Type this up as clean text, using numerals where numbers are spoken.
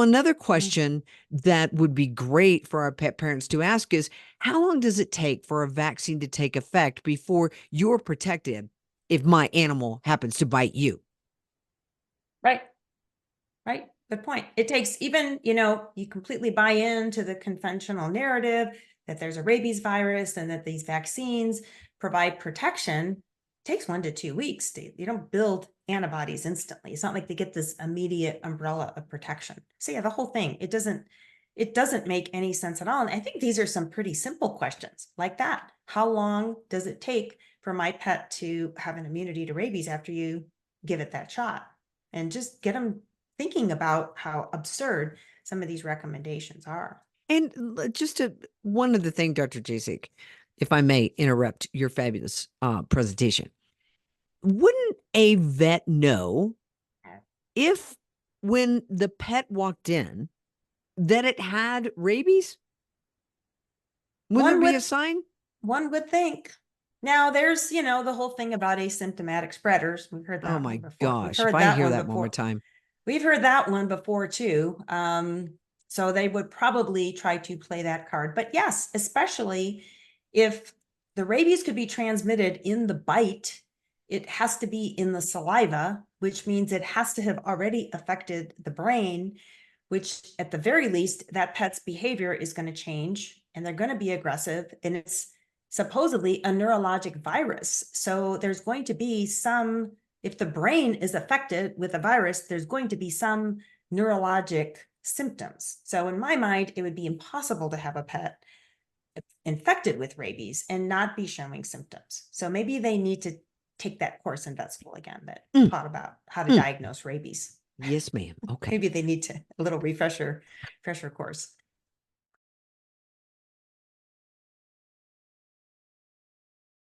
Another Mm. question that would be great for our pet parents to ask is, how long does it take for a vaccine to take effect before you're protected if my animal happens to bite you? Right. Right. Good point. It takes even, you completely buy into the conventional narrative that there's a rabies virus and that these vaccines provide protection. It takes 1 to 2 weeks. You don't build antibodies instantly. It's not like they get this immediate umbrella of protection. So yeah, the whole thing, it doesn't make any sense at all. And I think these are some pretty simple questions like that. How long does it take for my pet to have an immunity to rabies after you give it that shot? And just get them thinking about how absurd some of these recommendations are. And one other thing, Dr. Jasek, if I may interrupt your fabulous presentation, wouldn't a vet know if when the pet walked in that it had rabies? Wouldn't there One be would a sign? one would think. Now there's, the whole thing about asymptomatic spreaders. We've heard Oh that one my before. We've gosh, if heard I that hear one that one more before. time. We've heard that one before too. So they would probably try to play that card. But yes, especially if the rabies could be transmitted in the bite, it has to be in the saliva, which means it has to have already affected the brain, which at the very least, that pet's behavior is going to change and they're going to be aggressive. And it's supposedly a neurologic virus. So there's going to be some, if the brain is affected with a virus, there's going to be some neurologic symptoms. So in my mind, it would be impossible to have a pet infected with rabies and not be showing symptoms. So maybe they need to take that course in vet school again that Mm, taught about how to mm. diagnose rabies. Yes, ma'am. Okay. Maybe they need to a little refresher course.